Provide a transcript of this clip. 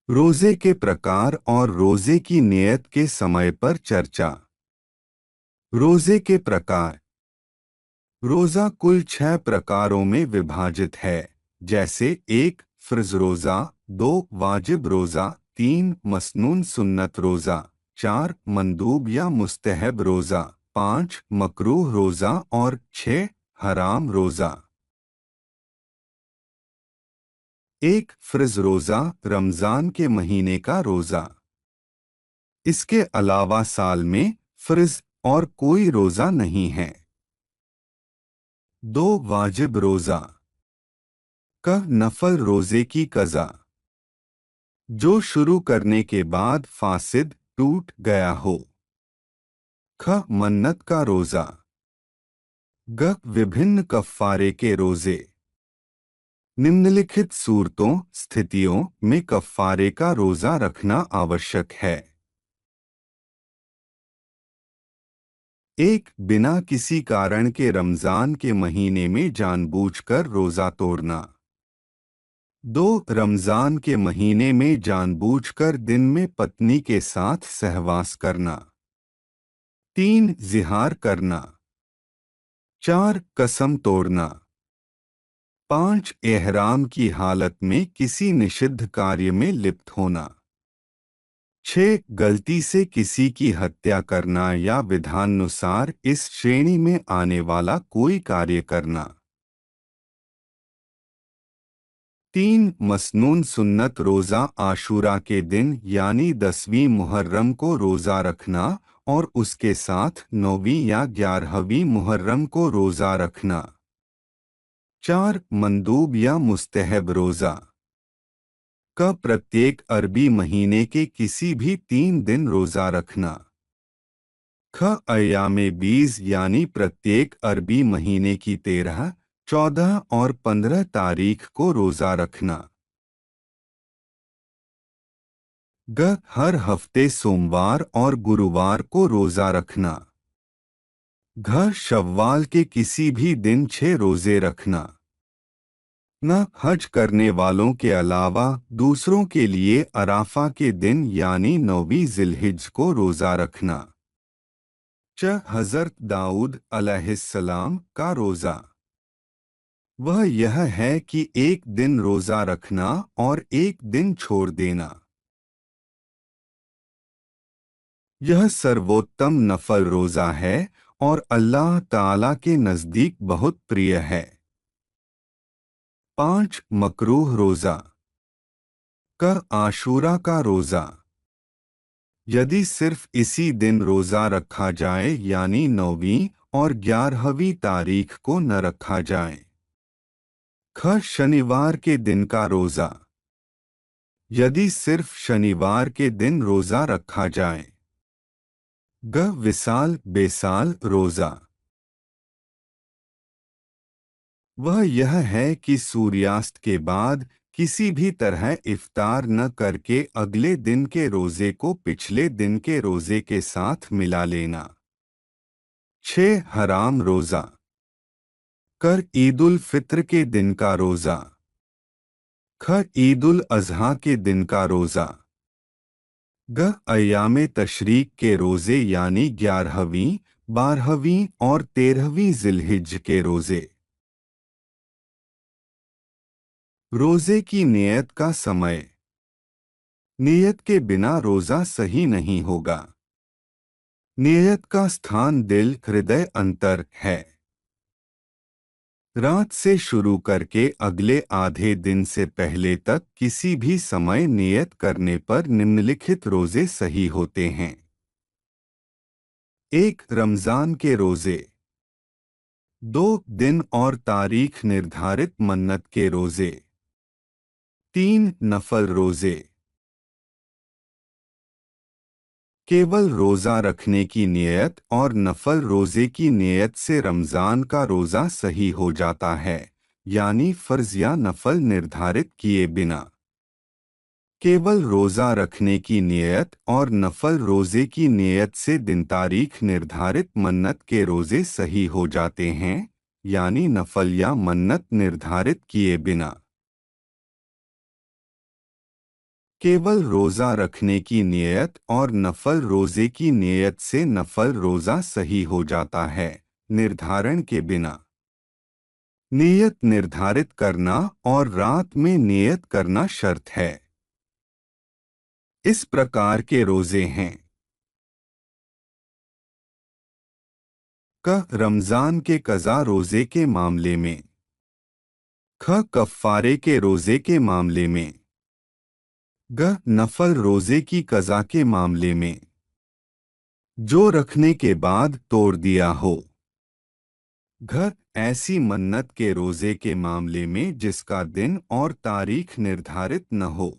रोजे के प्रकार और रोजे की नियत के समय पर चर्चा। रोजे के प्रकार। रोजा कुल 6 प्रकारों में विभाजित है, जैसे 1 फ़र्ज़ रोजा, 2 वाजिब रोजा, 3 मसनून सुन्नत रोजा, 4 मंदूब या मुस्तहब रोजा, 5 मकरूह रोजा और 6 हराम रोजा। 1 फ़र्ज़ रोजा रमज़ान के महीने का रोजा। इसके अलावा साल में फ़र्ज़ और कोई रोजा नहीं है। 2 वाजिब रोजा। क नफल रोजे की कज़ा, जो शुरू करने के बाद फासिद टूट गया हो। ख मन्नत का रोजा। ग विभिन्न कफ़ारे के रोजे। निम्नलिखित सूरतों स्थितियों में कफ़ारे का रोजा रखना आवश्यक है। 1 बिना किसी कारण के रमज़ान के महीने में जानबूझकर रोजा तोड़ना। 2 रमज़ान के महीने में जानबूझकर दिन में पत्नी के साथ सहवास करना। 3 ज़िहार करना। 4 कसम तोड़ना। 5 एहराम की हालत में किसी निषिद्ध कार्य में लिप्त होना। 6 गलती से किसी की हत्या करना या विधानानुसार इस श्रेणी में आने वाला कोई कार्य करना। 3 मसनून सुन्नत रोज़ा आशूरा के दिन यानी 10वीं मुहर्रम को रोज़ा रखना और उसके साथ 9वीं या 11वीं मुहर्रम को रोज़ा रखना। 4 मंदूब या मुस्तहब रोज़ा। क प्रत्येक अरबी महीने के किसी भी 3 दिन रोज़ा रखना। ख अय्यामे बीज यानी प्रत्येक अरबी महीने की 13, 14 और 15 तारीख को रोज़ा रखना। ग हर हफ्ते सोमवार और गुरुवार को रोज़ा रखना। घ शव्वाल के किसी भी दिन 6 रोज़े रखना। न हज करने वालों के अलावा दूसरों के लिए अराफा के दिन यानी 9वीं ज़िलहिज को रोज़ा रखना। च हज़रत दाऊद अलैहिस्सलाम का रोज़ा। वह यह है कि एक दिन रोज़ा रखना और एक दिन छोड़ देना। यह सर्वोत्तम नफल रोज़ा है और अल्लाह ताला के नज़दीक बहुत प्रिय है। 5 मकरूह रोज़ा। क आशूरा का रोज़ा। यदि सिर्फ इसी दिन रोज़ा रखा जाए यानी 9वीं और 11वीं तारीख को न रखा जाए। ख शनिवार के दिन का रोज़ा। यदि सिर्फ शनिवार के दिन रोज़ा रखा जाए। ग विसाल बेसाल रोज़ा। वह यह है कि सूर्यास्त के बाद किसी भी तरह इफ्तार न करके अगले दिन के रोज़े को पिछले दिन के रोज़े के साथ मिला लेना। 6 हराम रोज़ा। कर ईद उल फित्र के दिन का रोज़ा। ख ईद उल अज़हा के दिन का रोज़ा। ग अय्यामे तशरीक के रोज़े यानी 11वीं, 12वीं और 13वीं ज़िलहिज के रोज़े। रोज़े की नियत का समय। नियत के बिना रोज़ा सही नहीं होगा। नियत का स्थान दिल हृदय अंतर है। रात से शुरू करके अगले आधे दिन से पहले तक किसी भी समय नियत करने पर निम्नलिखित रोज़े सही होते हैं। 1 रमज़ान के रोज़े। 2 दिन और तारीख निर्धारित मन्नत के रोज़े। 3 नफल रोज़े। केवल रोज़ा रखने की नियत और नफल रोज़े की नियत से रमज़ान का रोज़ा सही हो जाता है, यानी फ़र्ज़ या नफल निर्धारित किए बिना। केवल रोज़ा रखने की नियत और नफल रोज़े की नियत से दिन तारीख निर्धारित मन्नत के रोज़े सही हो जाते हैं, यानी नफल या मन्नत निर्धारित किए बिना। केवल रोज़ा रखने की नियत और नफल रोज़े की नियत से नफल रोज़ा सही हो जाता है, निर्धारण के बिना। नियत निर्धारित करना और रात में नियत करना शर्त है। इस प्रकार के रोज़े हैं: क रमज़ान के कज़ा रोज़े के मामले में, ख कफ़ारे के रोज़े के मामले में, ग नफल रोज़े की कज़ा के मामले में, जो रखने के बाद तोड़ दिया हो, घ ऐसी मन्नत के रोज़े के मामले में जिसका दिन और तारीख निर्धारित न हो।